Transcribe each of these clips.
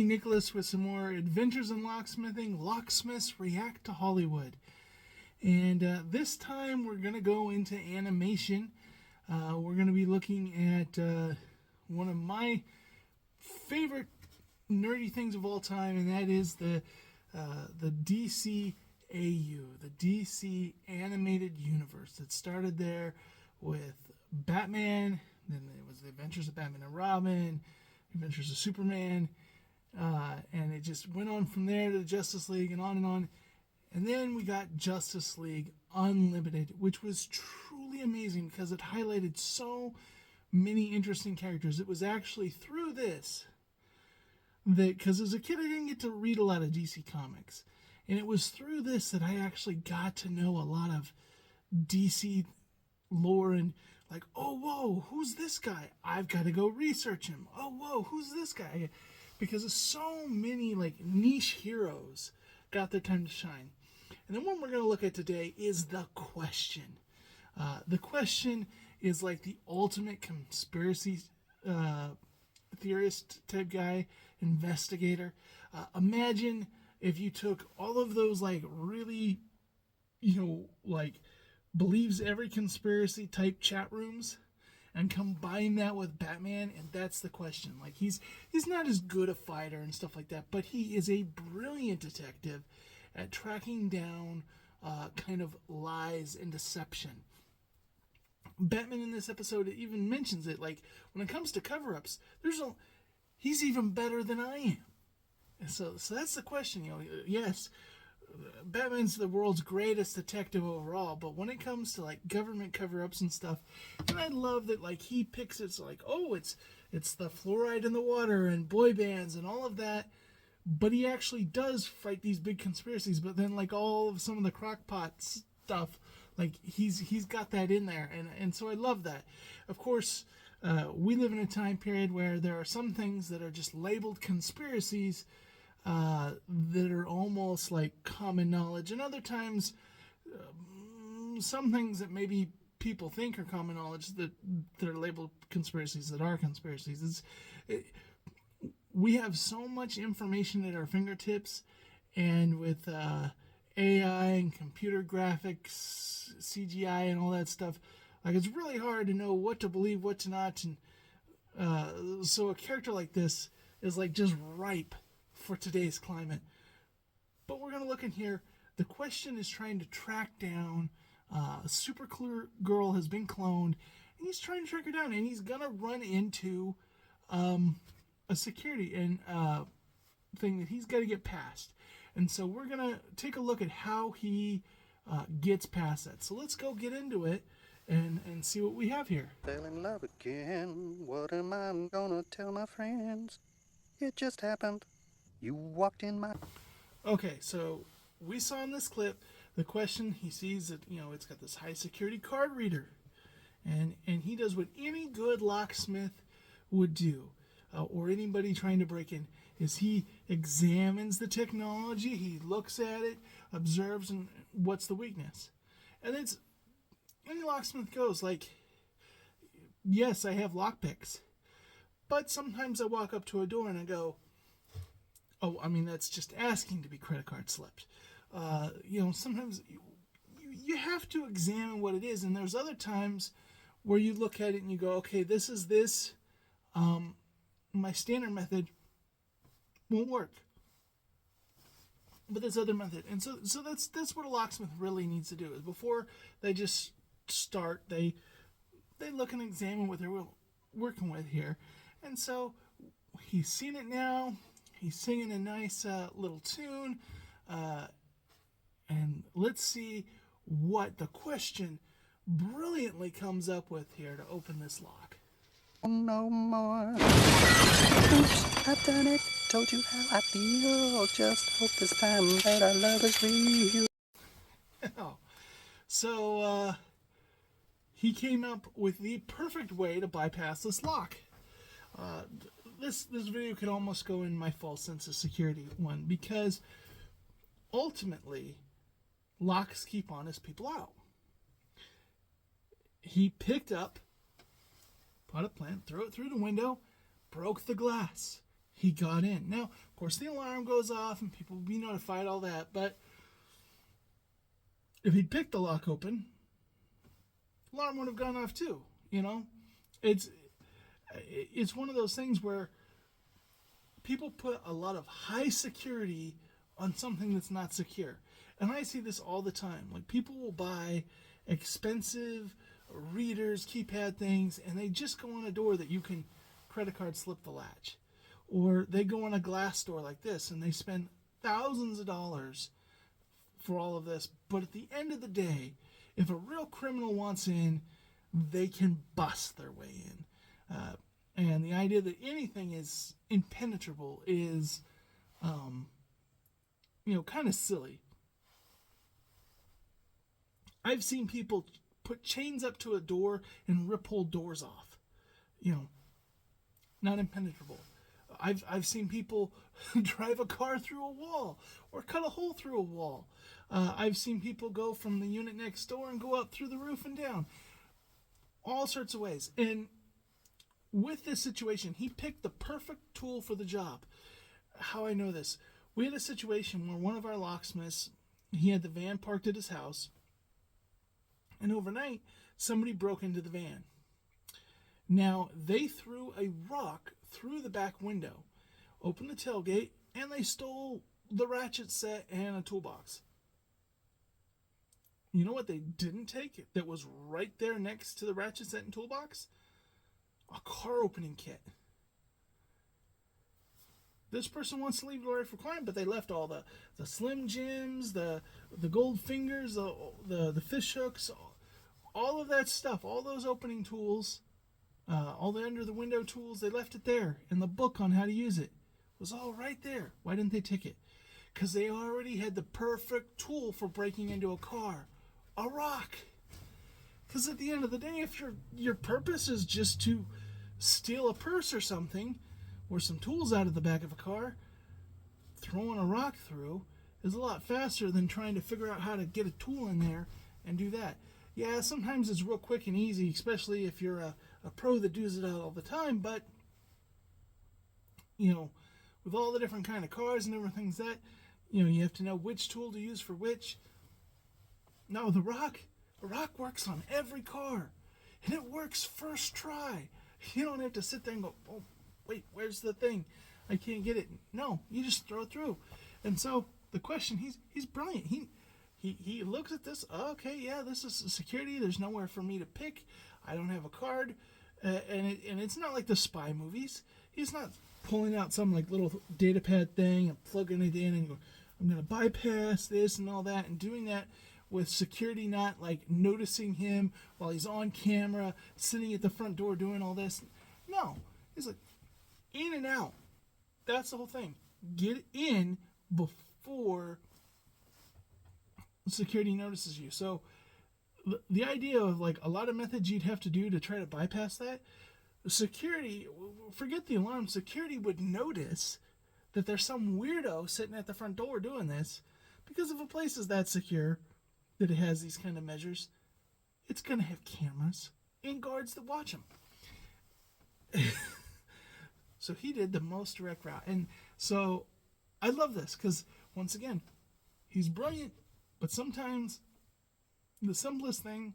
Nicholas with some more Adventures in Locksmithing. Locksmiths React to Hollywood. And this time we're going to go into animation. We're going to be looking at one of my favorite nerdy things of all time, and that is the DC AU, the DC animated universe. It started there with Batman, then it was the Adventures of Batman and Robin, Adventures of Superman, and it just went on from there to the Justice League and on and on. And then we got Justice League Unlimited, which was truly amazing because it highlighted so many interesting characters. It was actually through this that, because as a kid I didn't get to read a lot of DC Comics, and it was through this that I actually got to know a lot of DC lore and like, oh, whoa, who's this guy? I've got to go research him. Oh, whoa, who's this guy? Because so many like niche heroes got their time to shine. And the one we're going to look at today is The Question. The Question is like the ultimate conspiracy theorist type guy, investigator. Imagine if you took all of those like really, like believes every conspiracy type chat rooms and combine that with Batman, and that's The Question. Like he's not as good a fighter and stuff like that, but he is a brilliant detective at tracking down kind of lies and deception. Batman in this episode even mentions it, like when it comes to cover-ups, he's even better than I am. And so that's The Question. Yes, Batman's the world's greatest detective overall, but when it comes to like government cover-ups and stuff, and I love that like he picks it's like, oh, it's the fluoride in the water and boy bands and all of that, but he actually does fight these big conspiracies. But then like all of some of the crockpot stuff, like he's got that in there, and so I love that. Of course, we live in a time period where there are some things that are just labeled conspiracies that are almost like common knowledge, and other times some things that maybe people think are common knowledge that are labeled conspiracies that are conspiracies. We have so much information at our fingertips, and with AI and computer graphics, CGI and all that stuff, like it's really hard to know what to believe, what to not, and so a character like this is like just ripe for today's climate. But we're going to look in here. The Question is trying to track down a super clear girl has been cloned, and he's trying to track her down, and he's going to run into a security and thing that he's got to get past. And so we're going to take a look at how he gets past that. So let's go get into it and see what we have here. Fell in love again. What am I gonna tell my friends? It just happened. You walked in my... Okay, so we saw in this clip The Question. He sees that, it's got this high security card reader. And he does what any good locksmith would do, or anybody trying to break in, is he examines the technology, he looks at it, observes, and what's the weakness. And it's, any locksmith goes, like, yes, I have lockpicks, but sometimes I walk up to a door and I go, oh, I mean, that's just asking to be credit card slipped. Sometimes you have to examine what it is, and there's other times where you look at it and you go, okay, this is this, my standard method won't work, but this other method. And so that's what a locksmith really needs to do, is before they just start, they look and examine what they're working with here. And so he's seen it now. He's singing a nice little tune, and let's see what The Question brilliantly comes up with here to open this lock. No more. Oops, I've done it. Told you how I feel. Just hope this time that our love is real. So he came up with the perfect way to bypass this lock. This video could almost go in my false sense of security one, because ultimately locks keep honest people out. He picked up, pot of plant, threw it through the window, broke the glass. he got in. Now, of course, the alarm goes off and people will be notified, all that, but if he'd picked the lock open, alarm would have gone off too, you know? It's one of those things where people put a lot of high security on something that's not secure. And I see this all the time. Like, people will buy expensive readers, keypad things, and they just go on a door that you can credit card slip the latch. Or they go on a glass door like this and they spend thousands of dollars for all of this. But at the end of the day, if a real criminal wants in, they can bust their way in. And the idea that anything is impenetrable is, kind of silly. I've seen people put chains up to a door and rip whole doors off. Not impenetrable. I've seen people drive a car through a wall or cut a hole through a wall. I've seen people go from the unit next door and go up through the roof and down. All sorts of ways. And with this situation, he picked the perfect tool for the job. How I know this? We had a situation where one of our locksmiths, he had the van parked at his house, and overnight, somebody broke into the van. Now, they threw a rock through the back window, opened the tailgate, and they stole the ratchet set and a toolbox. You know what they didn't take that was right there next to the ratchet set and toolbox? A car opening kit. This person wants to leave glory for crime, but they left all the Slim Jims, the gold fingers, the fish hooks, all of that stuff, all those opening tools, all the under the window tools, they left it there. And the book on how to use it was all right there. Why didn't they take it? Because they already had the perfect tool for breaking into a car. A rock. Because at the end of the day, if your purpose is just to steal a purse or something, or some tools out of the back of a car, throwing a rock through is a lot faster than trying to figure out how to get a tool in there and do that. Yeah, sometimes it's real quick and easy, especially if you're a pro that does it all the time, but, with all the different kind of cars and everything that, you have to know which tool to use for which. No, the rock works on every car, and it works first try. You don't have to sit there and go, oh, wait, where's the thing? I can't get it. No, you just throw it through. And so the question, he's brilliant. He looks at this. Okay, yeah, this is security. There's nowhere for me to pick. I don't have a card, and it's not like the spy movies. He's not pulling out some like little data pad thing and plugging it in and go, I'm gonna bypass this and all that, and doing that with security not like noticing him while he's on camera, sitting at the front door doing all this. No, he's like in and out. That's the whole thing. Get in before security notices you. So the idea of like a lot of methods you'd have to do to try to bypass that, security, forget the alarm, security would notice that there's some weirdo sitting at the front door doing this, because if a place is that secure that it has these kind of measures, it's going to have cameras and guards that watch him. So he did the most direct route. And so I love this because, once again, he's brilliant, but sometimes the simplest thing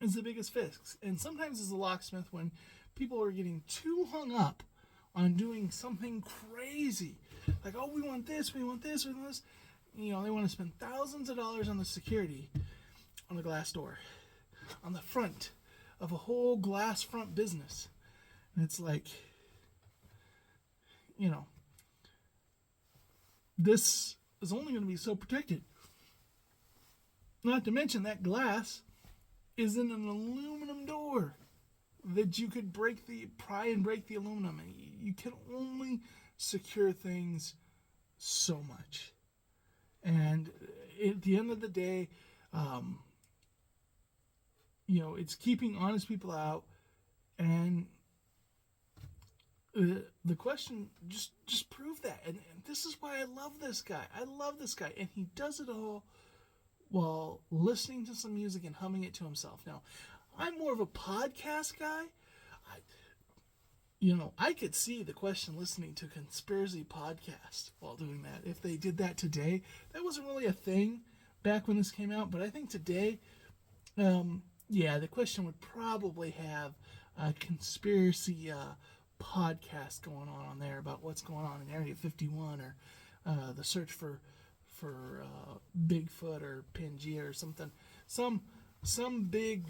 is the biggest fix. And sometimes as a locksmith, when people are getting too hung up on doing something crazy, like, oh, we want this, we want this, we want this, they want to spend thousands of dollars on the security on a glass door, on the front of a whole glass front business. And it's like, this is only going to be so protected. Not to mention that glass is in an aluminum door that you could pry and break the aluminum. And you can only secure things so much. And at the end of the day, it's keeping honest people out. And the question, just prove that. And this is why I love this guy. And he does it all while listening to some music and humming it to himself. Now, I'm more of a podcast guy. I could see the question listening to conspiracy podcast while doing that. If they did that today, that wasn't really a thing back when this came out, but I think today, the question would probably have a conspiracy podcast going on there about what's going on in Area 51 or the search for Bigfoot or Pangea or something, some big,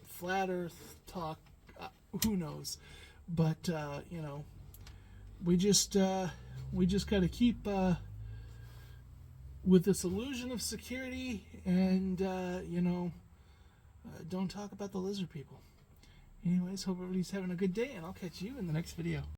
flat Earth talk. Who knows? But we just got to keep with this illusion of security, and don't talk about the lizard people. Anyways, hope everybody's having a good day, and I'll catch you in the next video.